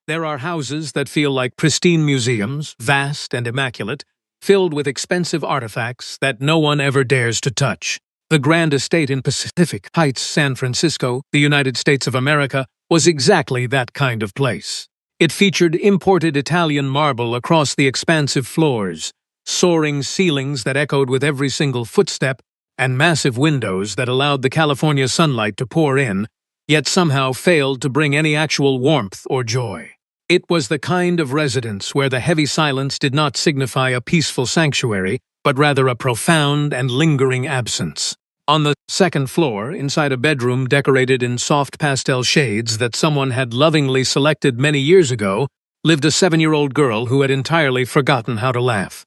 There are houses that feel like pristine museums, vast and immaculate, filled with expensive artifacts that no one ever dares to touch. The grand estate in Pacific Heights, San Francisco, the United States of America, was exactly that kind of place. It featured imported Italian marble across the expansive floors, soaring ceilings that echoed with every single footstep, and massive windows that allowed the California sunlight to pour in, yet somehow failed to bring any actual warmth or joy. It was the kind of residence where the heavy silence did not signify a peaceful sanctuary, but rather a profound and lingering absence. On the second floor, inside a bedroom decorated in soft pastel shades that someone had lovingly selected many years ago, lived a 7-year-old girl who had entirely forgotten how to laugh.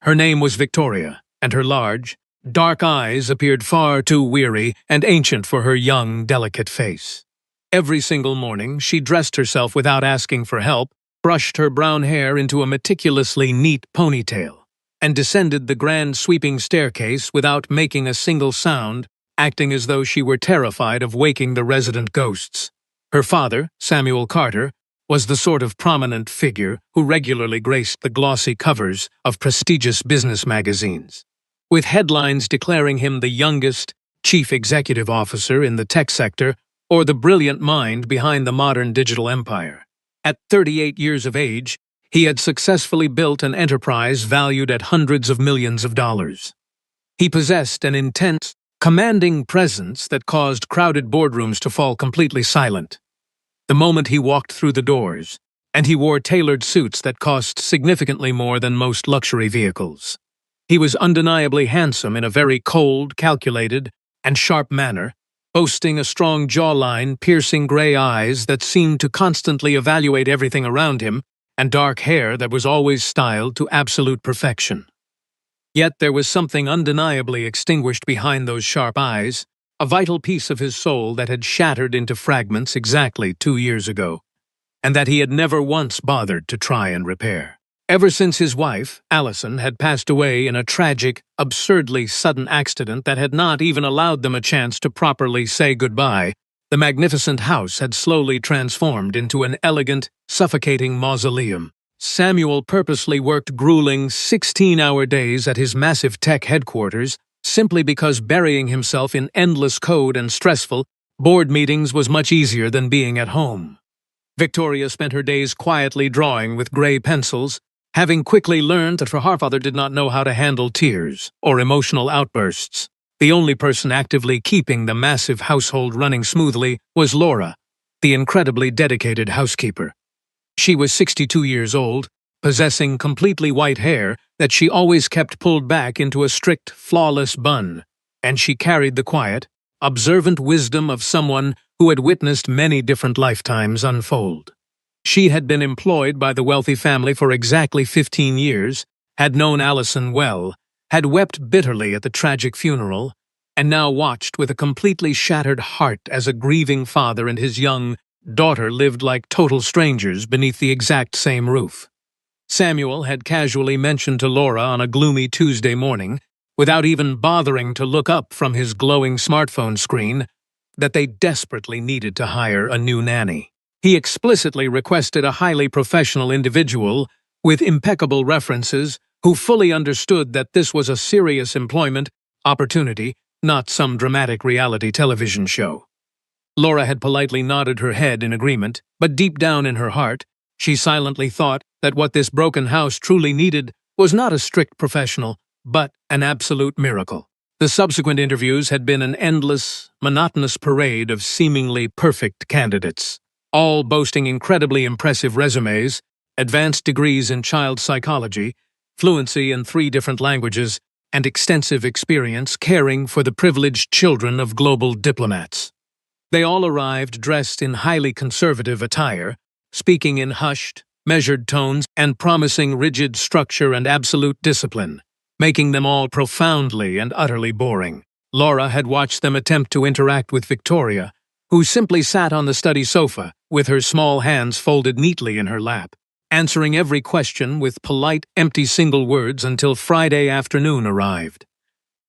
Her name was Victoria, and her large, dark eyes appeared far too weary and ancient for her young, delicate face. Every single morning, she dressed herself without asking for help, brushed her brown hair into a meticulously neat ponytail, and descended the grand sweeping staircase without making a single sound, acting as though she were terrified of waking the resident ghosts. Her father, Samuel Carter, was the sort of prominent figure who regularly graced the glossy covers of prestigious business magazines, with headlines declaring him the youngest chief executive officer in the tech sector or the brilliant mind behind the modern digital empire. At 38 years of age, he had successfully built an enterprise valued at hundreds of millions of dollars. He possessed an intense, commanding presence that caused crowded boardrooms to fall completely silent the moment he walked through the doors, and he wore tailored suits that cost significantly more than most luxury vehicles. He was undeniably handsome in a very cold, calculated, and sharp manner, boasting a strong jawline, piercing gray eyes that seemed to constantly evaluate everything around him, and dark hair that was always styled to absolute perfection. Yet there was something undeniably extinguished behind those sharp eyes, a vital piece of his soul that had shattered into fragments exactly 2 years ago, and that he had never once bothered to try and repair. Ever since his wife, Allison, had passed away in a tragic, absurdly sudden accident that had not even allowed them a chance to properly say goodbye, the magnificent house had slowly transformed into an elegant, suffocating mausoleum. Samuel purposely worked grueling 16-hour days at his massive tech headquarters simply because burying himself in endless code and stressful board meetings was much easier than being at home. Victoria spent her days quietly drawing with gray pencils, having quickly learned that her father did not know how to handle tears or emotional outbursts. The only person actively keeping the massive household running smoothly was Laura, the incredibly dedicated housekeeper. She was 62 years old, possessing completely white hair that she always kept pulled back into a strict, flawless bun, and she carried the quiet, observant wisdom of someone who had witnessed many different lifetimes unfold. She had been employed by the wealthy family for exactly 15 years, had known Allison well, had wept bitterly at the tragic funeral, and now watched with a completely shattered heart as a grieving father and his young daughter lived like total strangers beneath the exact same roof. Samuel had casually mentioned to Laura on a gloomy Tuesday morning, without even bothering to look up from his glowing smartphone screen, that they desperately needed to hire a new nanny. He explicitly requested a highly professional individual with impeccable references who fully understood that this was a serious employment opportunity, not some dramatic reality television show. Laura had politely nodded her head in agreement, but deep down in her heart, she silently thought that what this broken house truly needed was not a strict professional, but an absolute miracle. The subsequent interviews had been an endless, monotonous parade of seemingly perfect candidates, all boasting incredibly impressive resumes, advanced degrees in child psychology, fluency in 3 different languages, and extensive experience caring for the privileged children of global diplomats. They all arrived dressed in highly conservative attire, speaking in hushed, measured tones and promising rigid structure and absolute discipline, making them all profoundly and utterly boring. Laura had watched them attempt to interact with Victoria, who simply sat on the study sofa, with her small hands folded neatly in her lap, answering every question with polite, empty single words until Friday afternoon arrived.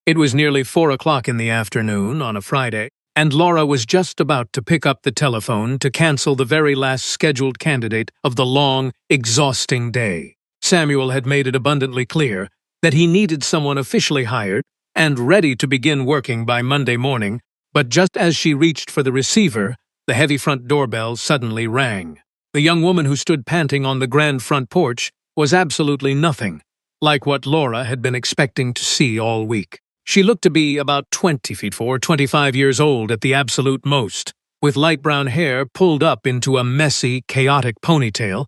It was nearly 4 o'clock in the afternoon on a Friday, and Laura was just about to pick up the telephone to cancel the very last scheduled candidate of the long, exhausting day. Samuel had made it abundantly clear that he needed someone officially hired and ready to begin working by Monday morning, but just as she reached for the receiver, the heavy front doorbell suddenly rang. The young woman who stood panting on the grand front porch was absolutely nothing like what Laura had been expecting to see all week. She looked to be about 24, 25 years old at the absolute most, with light brown hair pulled up into a messy, chaotic ponytail,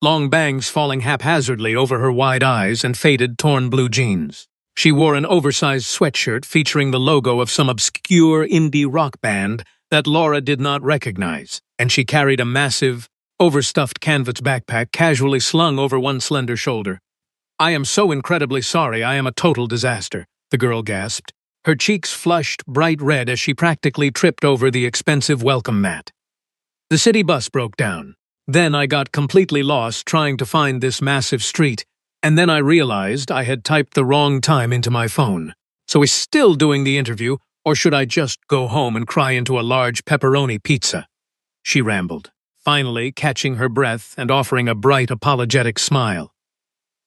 long bangs falling haphazardly over her wide eyes and faded, torn blue jeans. She wore an oversized sweatshirt featuring the logo of some obscure indie rock band that Laura did not recognize, and she carried a massive, overstuffed canvas backpack casually slung over one slender shoulder. "I am so incredibly sorry, I am a total disaster," the girl gasped. Her cheeks flushed bright red as she practically tripped over the expensive welcome mat. "The city bus broke down. Then I got completely lost trying to find this massive street, and then I realized I had typed the wrong time into my phone. So we're still doing the interview, or should I just go home and cry into a large pepperoni pizza?" she rambled, finally catching her breath and offering a bright, apologetic smile.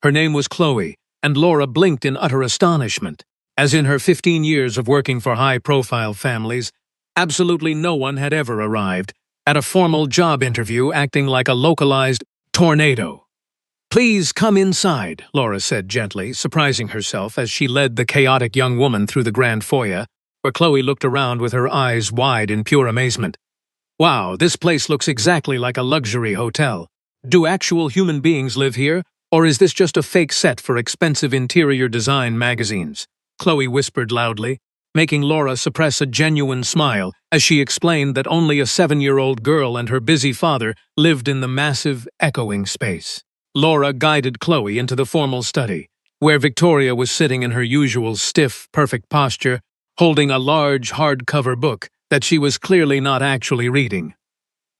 Her name was Chloe, and Laura blinked in utter astonishment. As in her 15 years of working for high-profile families, absolutely no one had ever arrived at a formal job interview acting like a localized tornado. "Please come inside," Laura said gently, surprising herself as she led the chaotic young woman through the grand foyer, where Chloe looked around with her eyes wide in pure amazement. "Wow, this place looks exactly like a luxury hotel. Do actual human beings live here, or is this just a fake set for expensive interior design magazines?" Chloe whispered loudly, making Laura suppress a genuine smile as she explained that only a 7-year-old girl and her busy father lived in the massive, echoing space. Laura guided Chloe into the formal study, where Victoria was sitting in her usual stiff, perfect posture, holding a large, hardcover book that she was clearly not actually reading.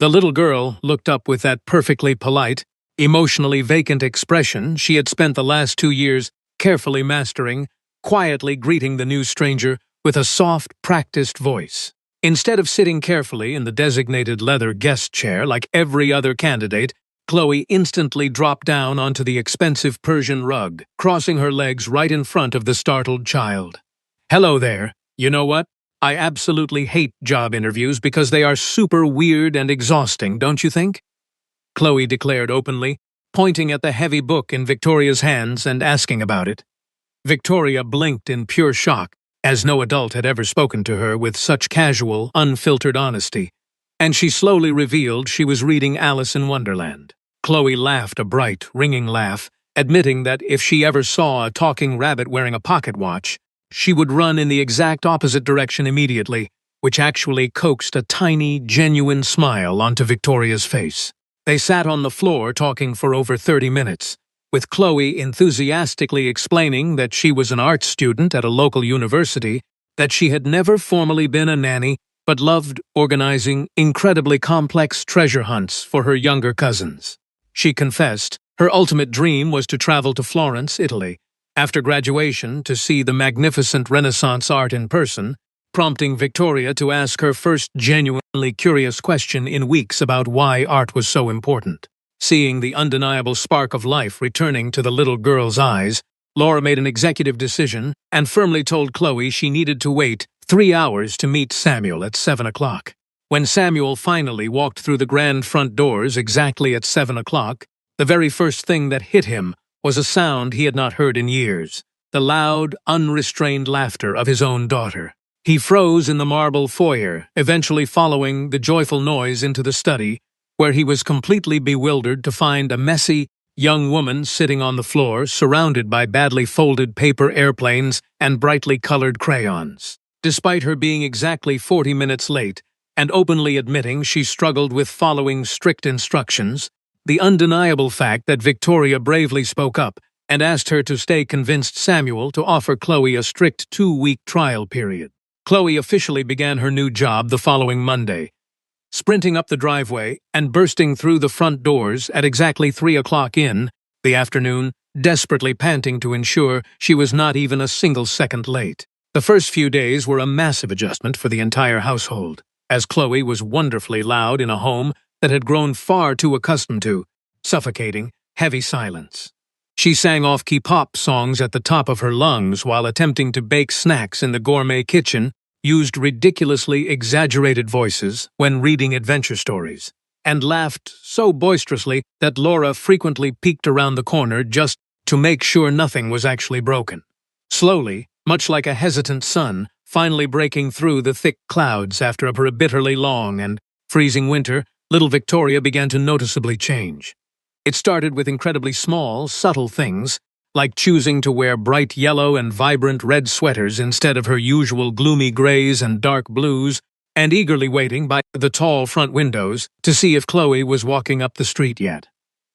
The little girl looked up with that perfectly polite, emotionally vacant expression she had spent the last 2 years carefully mastering, quietly greeting the new stranger with a soft, practiced voice. Instead of sitting carefully in the designated leather guest chair like every other candidate, Chloe instantly dropped down onto the expensive Persian rug, crossing her legs right in front of the startled child. "Hello there. You know what? I absolutely hate job interviews because they are super weird and exhausting, don't you think?" Chloe declared openly, pointing at the heavy book in Victoria's hands and asking about it. Victoria blinked in pure shock, as no adult had ever spoken to her with such casual, unfiltered honesty, and she slowly revealed she was reading Alice in Wonderland. Chloe laughed a bright, ringing laugh, admitting that if she ever saw a talking rabbit wearing a pocket watch, she would run in the exact opposite direction immediately, which actually coaxed a tiny, genuine smile onto Victoria's face. They sat on the floor talking for over 30 minutes, with Chloe enthusiastically explaining that she was an art student at a local university, that she had never formally been a nanny, but loved organizing incredibly complex treasure hunts for her younger cousins. She confessed her ultimate dream was to travel to Florence, Italy, after graduation to see the magnificent Renaissance art in person, prompting Victoria to ask her first genuinely curious question in weeks about why art was so important. Seeing the undeniable spark of life returning to the little girl's eyes, Laura made an executive decision and firmly told Chloe she needed to wait 3 hours to meet Samuel at 7 o'clock. When Samuel finally walked through the grand front doors exactly at 7 o'clock, the very first thing that hit him was a sound he had not heard in years, the loud, unrestrained laughter of his own daughter. He froze in the marble foyer, eventually following the joyful noise into the study, where he was completely bewildered to find a messy, young woman sitting on the floor surrounded by badly folded paper airplanes and brightly colored crayons. Despite her being exactly 40 minutes late and openly admitting she struggled with following strict instructions, the undeniable fact that Victoria bravely spoke up and asked her to stay convinced Samuel to offer Chloe a strict 2-week trial period. Chloe officially began her new job the following Monday, sprinting up the driveway and bursting through the front doors at exactly 3 o'clock in the afternoon, desperately panting to ensure she was not even a single second late. The first few days were a massive adjustment for the entire household, as Chloe was wonderfully loud in a home that had grown far too accustomed to suffocating, heavy silence. She sang off-key pop songs at the top of her lungs while attempting to bake snacks in the gourmet kitchen, used ridiculously exaggerated voices when reading adventure stories, and laughed so boisterously that Laura frequently peeked around the corner just to make sure nothing was actually broken. Slowly, much like a hesitant sun, finally breaking through the thick clouds after a bitterly long and freezing winter, little Victoria began to noticeably change. It started with incredibly small, subtle things, like choosing to wear bright yellow and vibrant red sweaters instead of her usual gloomy grays and dark blues, and eagerly waiting by the tall front windows to see if Chloe was walking up the street yet.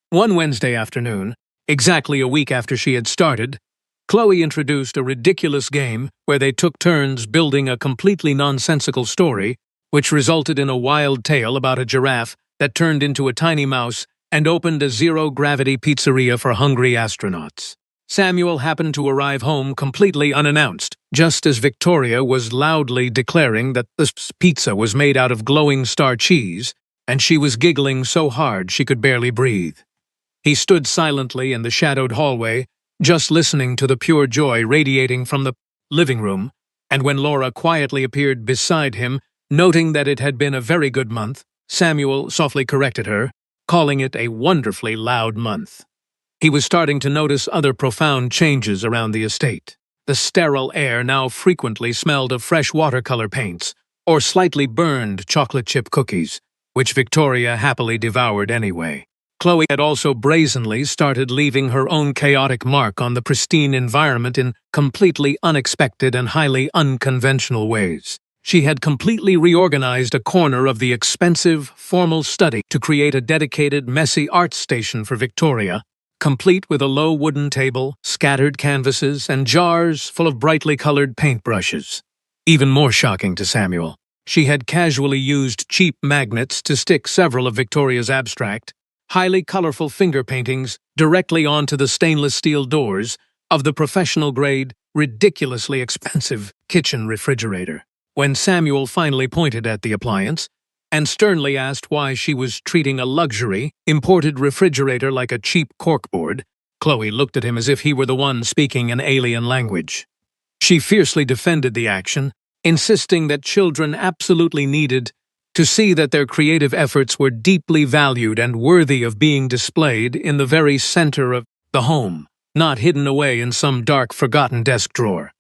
One Wednesday afternoon, exactly a week after she had started, Chloe introduced a ridiculous game where they took turns building a completely nonsensical story, which resulted in a wild tale about a giraffe that turned into a tiny mouse and opened a zero-gravity pizzeria for hungry astronauts. Samuel happened to arrive home completely unannounced, just as Victoria was loudly declaring that the pizza was made out of glowing star cheese, and she was giggling so hard she could barely breathe. He stood silently in the shadowed hallway, just listening to the pure joy radiating from the living room, and when Laura quietly appeared beside him, noting that it had been a very good month, Samuel softly corrected her, calling it a wonderfully loud month. He was starting to notice other profound changes around the estate. The sterile air now frequently smelled of fresh watercolor paints or slightly burned chocolate chip cookies, which Victoria happily devoured anyway. Chloe had also brazenly started leaving her own chaotic mark on the pristine environment in completely unexpected and highly unconventional ways. She had completely reorganized a corner of the expensive, formal study to create a dedicated, messy art station for Victoria, complete with a low wooden table, scattered canvases, and jars full of brightly colored paintbrushes. Even more shocking to Samuel, she had casually used cheap magnets to stick several of Victoria's abstract, highly colorful finger paintings directly onto the stainless steel doors of the professional-grade, ridiculously expensive kitchen refrigerator. When Samuel finally pointed at the appliance and sternly asked why she was treating a luxury, imported refrigerator like a cheap corkboard, Chloe looked at him as if he were the one speaking an alien language. She fiercely defended the action, insisting that children absolutely needed to see that their creative efforts were deeply valued and worthy of being displayed in the very center of the home, not hidden away in some dark, forgotten desk drawer.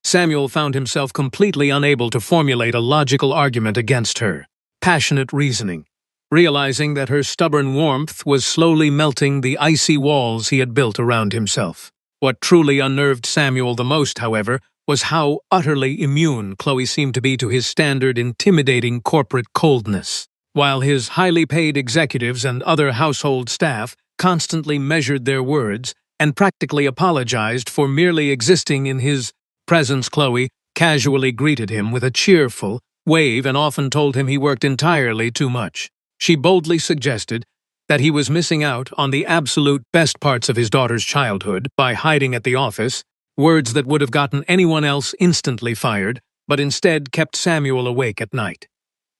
Samuel found himself completely unable to formulate a logical argument against her passionate reasoning, realizing that her stubborn warmth was slowly melting the icy walls he had built around himself. What truly unnerved Samuel the most, however, was how utterly immune Chloe seemed to be to his standard intimidating corporate coldness. While his highly paid executives and other household staff constantly measured their words and practically apologized for merely existing in his presence, Chloe casually greeted him with a cheerful wave and often told him he worked entirely too much. She boldly suggested that he was missing out on the absolute best parts of his daughter's childhood by hiding at the office, words that would have gotten anyone else instantly fired, but instead kept Samuel awake at night.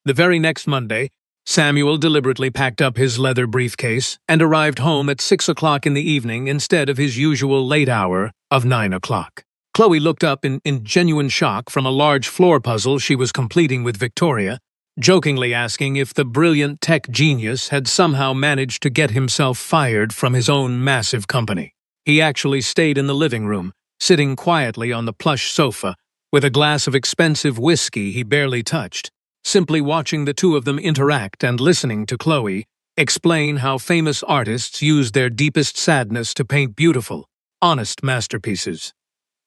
The very next Monday, Samuel deliberately packed up his leather briefcase and arrived home at 6 o'clock in the evening instead of his usual late hour of 9 o'clock. Chloe looked up in genuine shock from a large floor puzzle she was completing with Victoria, jokingly asking if the brilliant tech genius had somehow managed to get himself fired from his own massive company. He actually stayed in the living room, sitting quietly on the plush sofa, with a glass of expensive whiskey he barely touched, simply watching the two of them interact and listening to Chloe explain how famous artists use their deepest sadness to paint beautiful, honest masterpieces.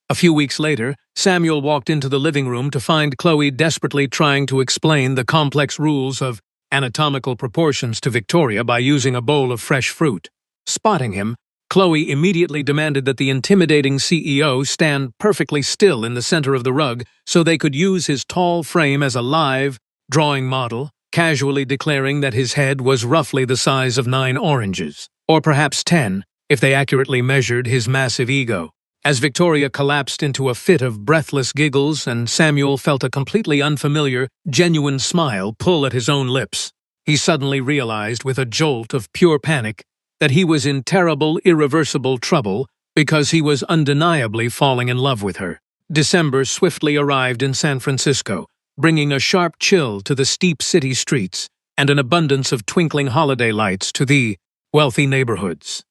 A few weeks later, Samuel walked into the living room to find Chloe desperately trying to explain the complex rules of anatomical proportions to Victoria by using a bowl of fresh fruit. Spotting him, Chloe immediately demanded that the intimidating CEO stand perfectly still in the center of the rug so they could use his tall frame as a live, drawing model, casually declaring that his head was roughly the size of 9 oranges, or perhaps 10, if they accurately measured his massive ego. As Victoria collapsed into a fit of breathless giggles and Samuel felt a completely unfamiliar, genuine smile pull at his own lips, he suddenly realized with a jolt of pure panic that he was in terrible, irreversible trouble because he was undeniably falling in love with her. December swiftly arrived in San Francisco, bringing a sharp chill to the steep city streets and an abundance of twinkling holiday lights to the wealthy neighborhoods.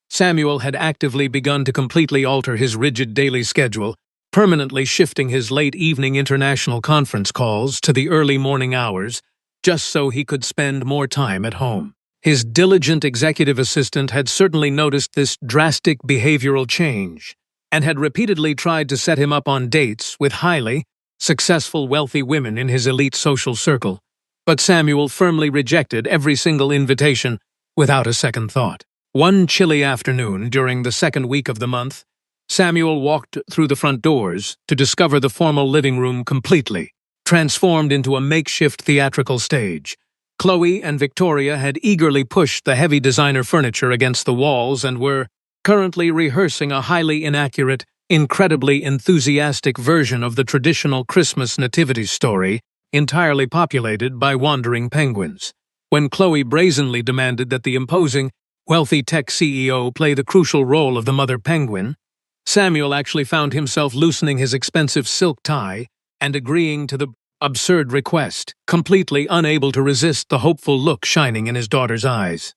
Samuel had actively begun to completely alter his rigid daily schedule, permanently shifting his late evening international conference calls to the early morning hours, just so he could spend more time at home. His diligent executive assistant had certainly noticed this drastic behavioral change, and had repeatedly tried to set him up on dates with highly successful wealthy women in his elite social circle, but Samuel firmly rejected every single invitation without a second thought. One chilly afternoon during the second week of the month, Samuel walked through the front doors to discover the formal living room completely transformed into a makeshift theatrical stage. Chloe and Victoria had eagerly pushed the heavy designer furniture against the walls and were currently rehearsing a highly inaccurate, incredibly enthusiastic version of the traditional Christmas nativity story, entirely populated by wandering penguins. When Chloe brazenly demanded that the imposing, wealthy tech CEO play the crucial role of the mother penguin, Samuel actually found himself loosening his expensive silk tie and agreeing to the absurd request, completely unable to resist the hopeful look shining in his daughter's eyes.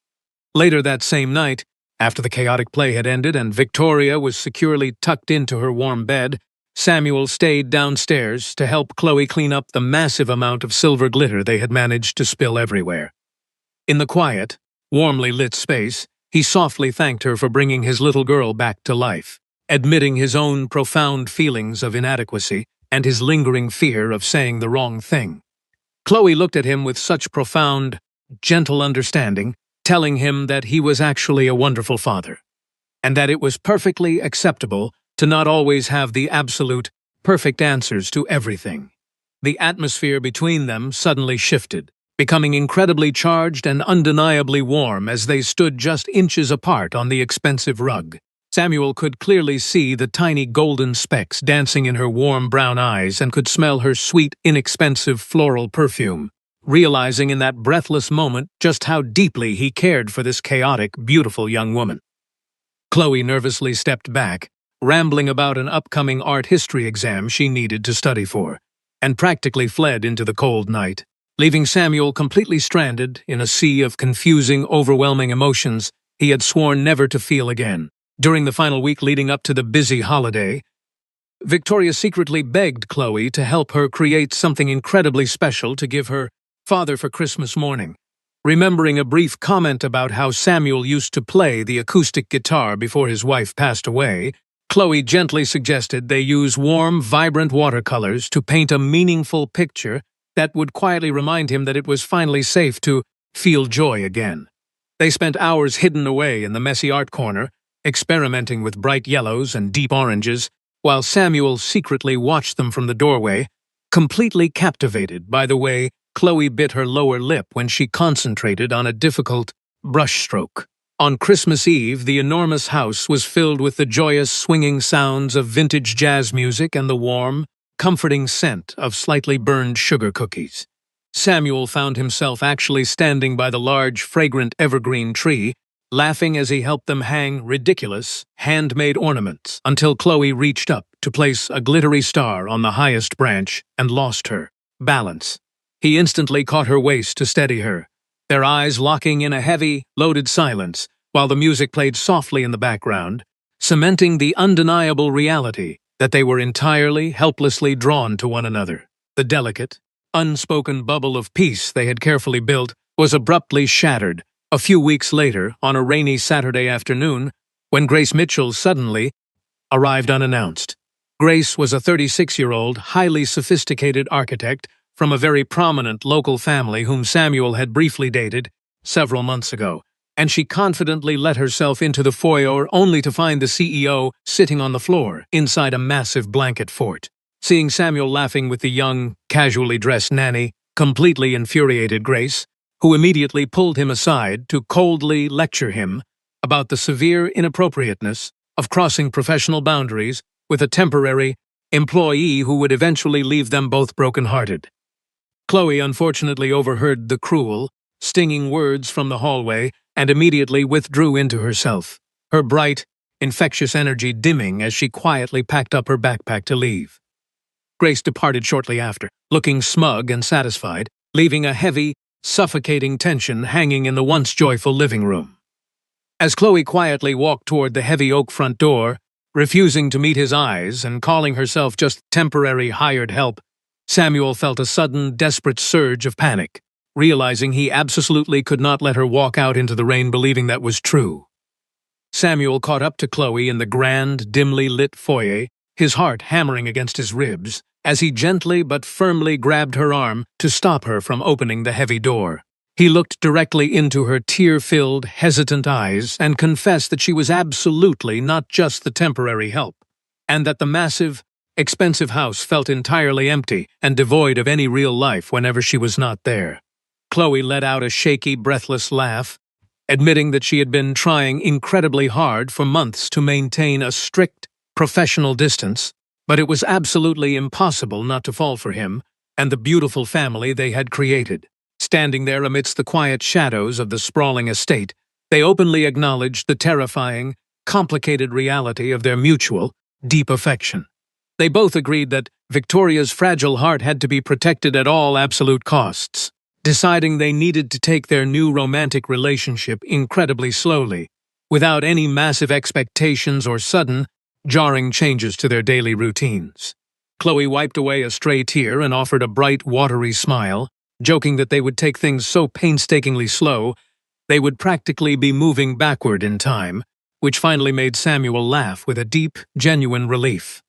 Later that same night, after the chaotic play had ended and Victoria was securely tucked into her warm bed, Samuel stayed downstairs to help Chloe clean up the massive amount of silver glitter they had managed to spill everywhere. In the quiet, warmly lit space, he softly thanked her for bringing his little girl back to life, admitting his own profound feelings of inadequacy and his lingering fear of saying the wrong thing. Chloe looked at him with such profound, gentle understanding, telling him that he was actually a wonderful father, and that it was perfectly acceptable to not always have the absolute, perfect answers to everything. The atmosphere between them suddenly shifted, becoming incredibly charged and undeniably warm as they stood just inches apart on the expensive rug. Samuel could clearly see the tiny golden specks dancing in her warm brown eyes and could smell her sweet, inexpensive floral perfume, realizing in that breathless moment just how deeply he cared for this chaotic, beautiful young woman. Chloe nervously stepped back, rambling about an upcoming art history exam she needed to study for, and practically fled into the cold night, leaving Samuel completely stranded in a sea of confusing, overwhelming emotions he had sworn never to feel again. During the final week leading up to the busy holiday, Victoria secretly begged Chloe to help her create something incredibly special to give her father for Christmas morning. Remembering a brief comment about how Samuel used to play the acoustic guitar before his wife passed away, Chloe gently suggested they use warm, vibrant watercolors to paint a meaningful picture that would quietly remind him that it was finally safe to feel joy again. They spent hours hidden away in the messy art corner, experimenting with bright yellows and deep oranges, while Samuel secretly watched them from the doorway, completely captivated by the way Chloe bit her lower lip when she concentrated on a difficult brushstroke. On Christmas Eve, the enormous house was filled with the joyous, swinging sounds of vintage jazz music and the warm, comforting scent of slightly burned sugar cookies. Samuel found himself actually standing by the large, fragrant evergreen tree, laughing as he helped them hang ridiculous, handmade ornaments, until Chloe reached up to place a glittery star on the highest branch and lost her balance. He instantly caught her waist to steady her, their eyes locking in a heavy, loaded silence, while the music played softly in the background, cementing the undeniable reality that they were entirely, helplessly drawn to one another. The delicate, unspoken bubble of peace they had carefully built was abruptly shattered a few weeks later on a rainy Saturday afternoon when Grace Mitchell suddenly arrived unannounced. Grace was a 36-year-old, highly sophisticated architect from a very prominent local family whom Samuel had briefly dated several months ago, and she confidently let herself into the foyer only to find the CEO sitting on the floor inside a massive blanket fort. Seeing Samuel laughing with the young, casually dressed Nanny completely infuriated Grace, who immediately pulled him aside to coldly lecture him about the severe inappropriateness of crossing professional boundaries with a temporary employee who would eventually leave them both broken-hearted. Chloe unfortunately overheard the cruel, stinging words from the hallway and immediately withdrew into herself, her bright, infectious energy dimming as she quietly packed up her backpack to leave. Grace departed shortly after, looking smug and satisfied, leaving a heavy, suffocating tension hanging in the once joyful living room. As Chloe quietly walked toward the heavy oak front door, refusing to meet his eyes and calling herself just temporary hired help, Samuel felt a sudden, desperate surge of panic, realizing he absolutely could not let her walk out into the rain believing that was true. Samuel caught up to Chloe in the grand, dimly lit foyer, his heart hammering against his ribs, as he gently but firmly grabbed her arm to stop her from opening the heavy door. He looked directly into her tear-filled, hesitant eyes and confessed that she was absolutely not just the temporary help, and that the massive, expensive house felt entirely empty and devoid of any real life whenever she was not there. Chloe let out a shaky, breathless laugh, admitting that she had been trying incredibly hard for months to maintain a strict, professional distance, but it was absolutely impossible not to fall for him and the beautiful family they had created. Standing there amidst the quiet shadows of the sprawling estate, they openly acknowledged the terrifying, complicated reality of their mutual, deep affection. They both agreed that Victoria's fragile heart had to be protected at all absolute costs, deciding they needed to take their new romantic relationship incredibly slowly, without any massive expectations or sudden, jarring changes to their daily routines. Chloe wiped away a stray tear and offered a bright, watery smile, joking that they would take things so painstakingly slow, they would practically be moving backward in time, which finally made Samuel laugh with a deep, genuine relief.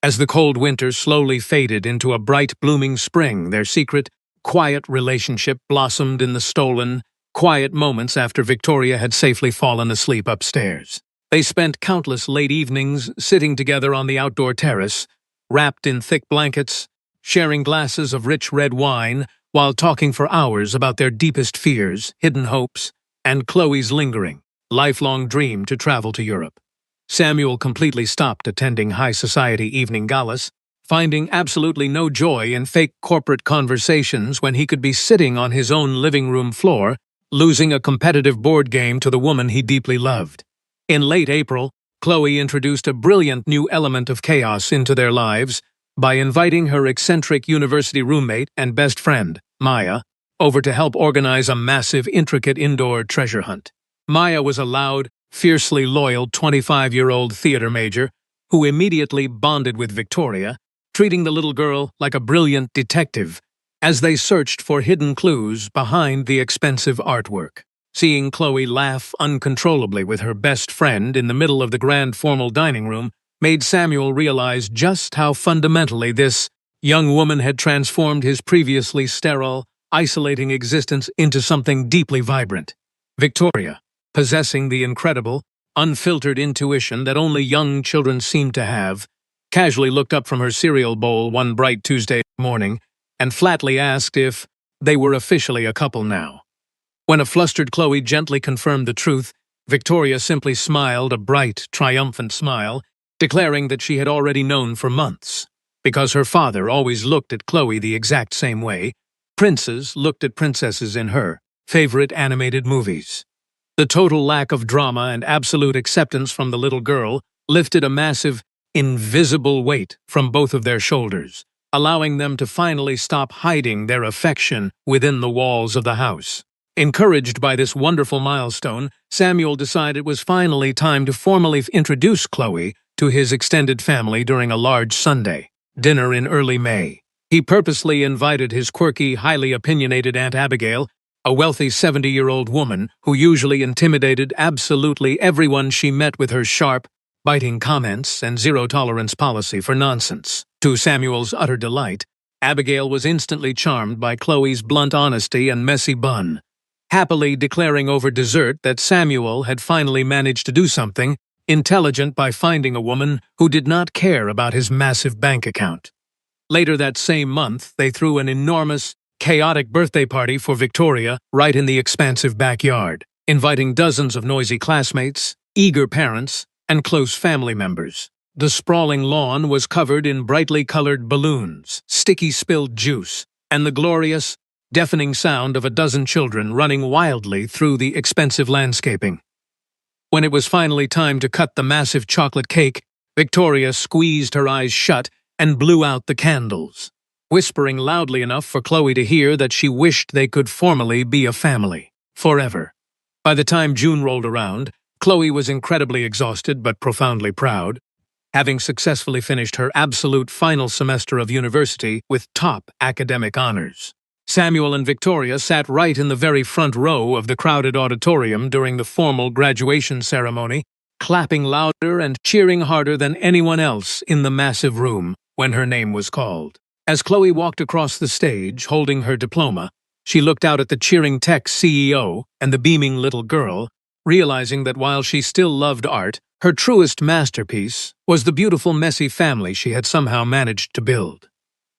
As the cold winter slowly faded into a bright, blooming spring, their secret, quiet relationship blossomed in the stolen, quiet moments after Victoria had safely fallen asleep upstairs. They spent countless late evenings sitting together on the outdoor terrace, wrapped in thick blankets, sharing glasses of rich red wine, while talking for hours about their deepest fears, hidden hopes, and Chloe's lingering, lifelong dream to travel to Europe. Samuel completely stopped attending high society evening galas, finding absolutely no joy in fake corporate conversations when he could be sitting on his own living room floor, losing a competitive board game to the woman he deeply loved. In late April, Chloe introduced a brilliant new element of chaos into their lives by inviting her eccentric university roommate and best friend, Maya, over to help organize a massive, intricate indoor treasure hunt. Maya was a loud, fiercely loyal 25-year-old theater major who immediately bonded with Victoria, treating the little girl like a brilliant detective as they searched for hidden clues behind the expensive artwork. Seeing Chloe laugh uncontrollably with her best friend in the middle of the grand formal dining room made Samuel realize just how fundamentally this young woman had transformed his previously sterile, isolating existence into something deeply vibrant. Victoria, possessing the incredible, unfiltered intuition that only young children seem to have, casually looked up from her cereal bowl one bright Tuesday morning and flatly asked if they were officially a couple now. When a flustered Chloe gently confirmed the truth, Victoria simply smiled a bright, triumphant smile, declaring that she had already known for months. Because her father always looked at Chloe the exact same way, princes looked at princesses in her favorite animated movies. The total lack of drama and absolute acceptance from the little girl lifted a massive, invisible weight from both of their shoulders, allowing them to finally stop hiding their affection within the walls of the house. Encouraged by this wonderful milestone, Samuel decided it was finally time to formally introduce Chloe to his extended family during a large Sunday dinner in early May. He purposely invited his quirky, highly opinionated Aunt Abigail, a wealthy 70-year-old woman who usually intimidated absolutely everyone she met with her sharp, biting comments and zero-tolerance policy for nonsense. To Samuel's utter delight, Abigail was instantly charmed by Chloe's blunt honesty and messy bun, happily declaring over dessert that Samuel had finally managed to do something intelligent by finding a woman who did not care about his massive bank account. Later that same month, they threw an enormous, chaotic birthday party for Victoria right in the expansive backyard, inviting dozens of noisy classmates, eager parents, and close family members. The sprawling lawn was covered in brightly colored balloons, sticky spilled juice, and the glorious, deafening sound of a dozen children running wildly through the expensive landscaping. When it was finally time to cut the massive chocolate cake, Victoria squeezed her eyes shut and blew out the candles, whispering loudly enough for Chloe to hear that she wished they could formally be a family, forever. By the time June rolled around, Chloe was incredibly exhausted but profoundly proud, having successfully finished her absolute final semester of university with top academic honors. Samuel and Victoria sat right in the very front row of the crowded auditorium during the formal graduation ceremony, clapping louder and cheering harder than anyone else in the massive room when her name was called. As Chloe walked across the stage holding her diploma, she looked out at the cheering tech CEO and the beaming little girl, realizing that while she still loved art, her truest masterpiece was the beautiful messy family she had somehow managed to build.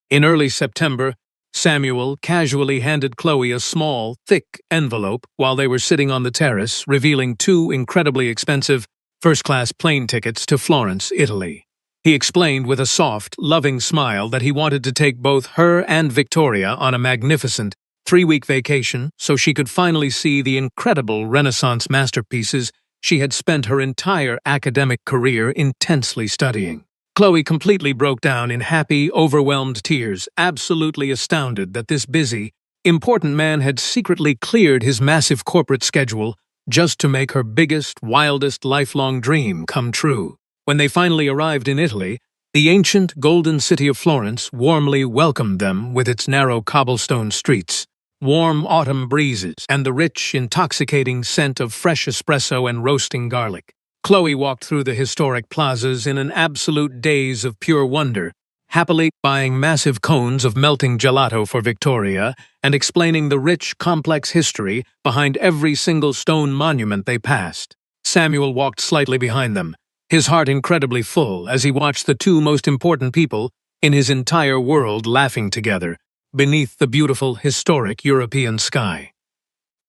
In early September, Samuel casually handed Chloe a small, thick envelope while they were sitting on the terrace, revealing 2 incredibly expensive first-class plane tickets to Florence, Italy. He explained with a soft, loving smile that he wanted to take both her and Victoria on a magnificent 3-week vacation so she could finally see the incredible Renaissance masterpieces she had spent her entire academic career intensely studying. Chloe completely broke down in happy, overwhelmed tears, absolutely astounded that this busy, important man had secretly cleared his massive corporate schedule just to make her biggest, wildest lifelong dream come true. When they finally arrived in Italy, the ancient golden city of Florence warmly welcomed them with its narrow cobblestone streets, warm autumn breezes, and the rich, intoxicating scent of fresh espresso and roasting garlic. Chloe walked through the historic plazas in an absolute daze of pure wonder, happily buying massive cones of melting gelato for Victoria and explaining the rich, complex history behind every single stone monument they passed. Samuel walked slightly behind them, his heart incredibly full as he watched the 2 most important people in his entire world laughing together beneath the beautiful, historic European sky.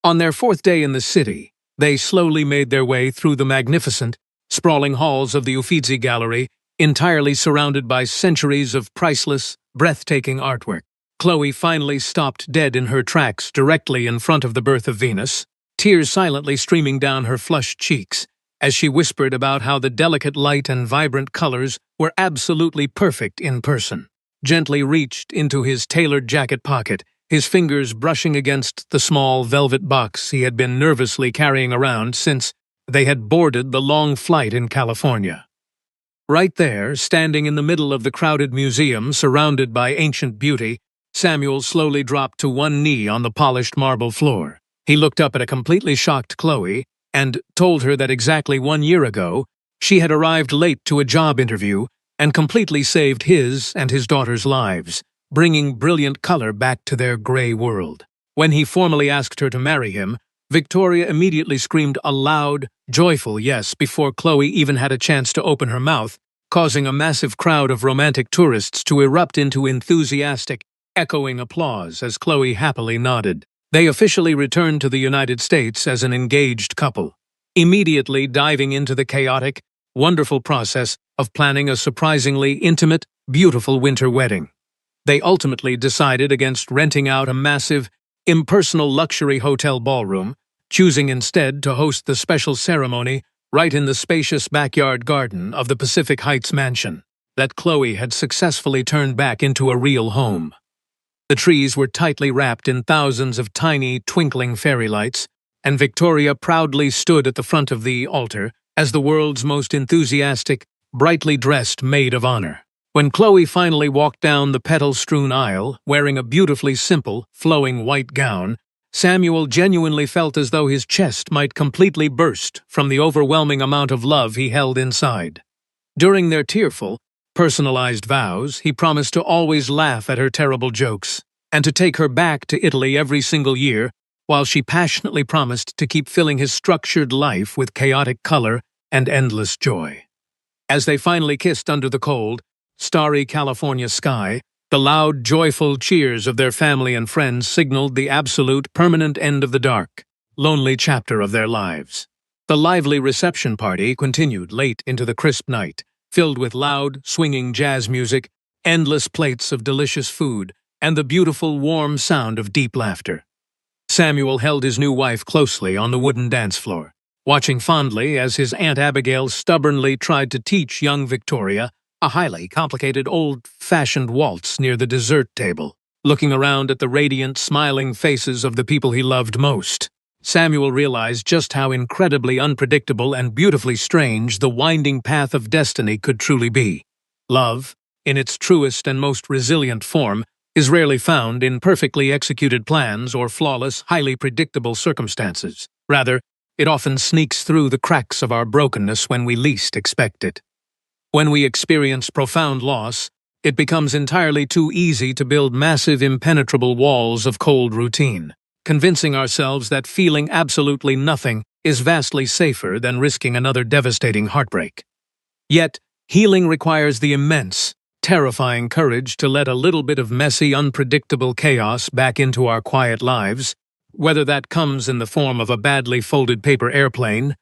On their 4th day in the city, they slowly made their way through the magnificent, sprawling halls of the Uffizi Gallery, entirely surrounded by centuries of priceless, breathtaking artwork. Chloe finally stopped dead in her tracks directly in front of the Birth of Venus, tears silently streaming down her flushed cheeks, as she whispered about how the delicate light and vibrant colors were absolutely perfect in person. Gently reached into his tailored jacket pocket, his fingers brushing against the small velvet box he had been nervously carrying around since they had boarded the long flight in California. Right there, standing in the middle of the crowded museum surrounded by ancient beauty, Samuel slowly dropped to one knee on the polished marble floor. He looked up at a completely shocked Chloe and told her that exactly 1 year ago, she had arrived late to a job interview and completely saved his and his daughter's lives, bringing brilliant color back to their gray world. When he formally asked her to marry him, Victoria immediately screamed a loud, joyful yes before Chloe even had a chance to open her mouth, causing a massive crowd of romantic tourists to erupt into enthusiastic, echoing applause as Chloe happily nodded. They officially returned to the United States as an engaged couple, immediately diving into the chaotic, wonderful process of planning a surprisingly intimate, beautiful winter wedding. They ultimately decided against renting out a massive, impersonal luxury hotel ballroom, choosing instead to host the special ceremony right in the spacious backyard garden of the Pacific Heights mansion that Chloe had successfully turned back into a real home. The trees were tightly wrapped in thousands of tiny, twinkling fairy lights, and Victoria proudly stood at the front of the altar as the world's most enthusiastic, brightly dressed maid of honor. When Chloe finally walked down the petal-strewn aisle, wearing a beautifully simple, flowing white gown, Samuel genuinely felt as though his chest might completely burst from the overwhelming amount of love he held inside. During their tearful, personalized vows, he promised to always laugh at her terrible jokes, and to take her back to Italy every single year, while she passionately promised to keep filling his structured life with chaotic color and endless joy. As they finally kissed under the cold, starry California sky, the loud, joyful cheers of their family and friends signaled the absolute, permanent end of the dark, lonely chapter of their lives. The lively reception party continued late into the crisp night, filled with loud, swinging jazz music, endless plates of delicious food, and the beautiful, warm sound of deep laughter. Samuel held his new wife closely on the wooden dance floor, watching fondly as his Aunt Abigail stubbornly tried to teach young Victoria a highly complicated old-fashioned waltz near the dessert table. Looking around at the radiant, smiling faces of the people he loved most, Samuel realized just how incredibly unpredictable and beautifully strange the winding path of destiny could truly be. Love, in its truest and most resilient form, is rarely found in perfectly executed plans or flawless, highly predictable circumstances. Rather, it often sneaks through the cracks of our brokenness when we least expect it. When we experience profound loss, it becomes entirely too easy to build massive, impenetrable walls of cold routine, convincing ourselves that feeling absolutely nothing is vastly safer than risking another devastating heartbreak. Yet, healing requires the immense, terrifying courage to let a little bit of messy, unpredictable chaos back into our quiet lives, whether that comes in the form of a badly folded paper airplane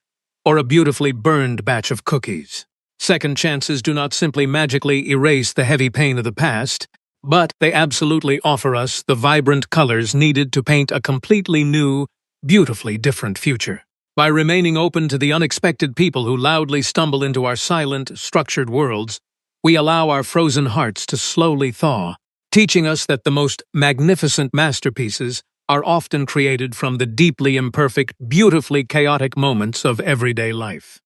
or a beautifully burned batch of cookies. Second chances do not simply magically erase the heavy pain of the past, but they absolutely offer us the vibrant colors needed to paint a completely new, beautifully different future. By remaining open to the unexpected people who loudly stumble into our silent, structured worlds, we allow our frozen hearts to slowly thaw, teaching us that the most magnificent masterpieces are often created from the deeply imperfect, beautifully chaotic moments of everyday life.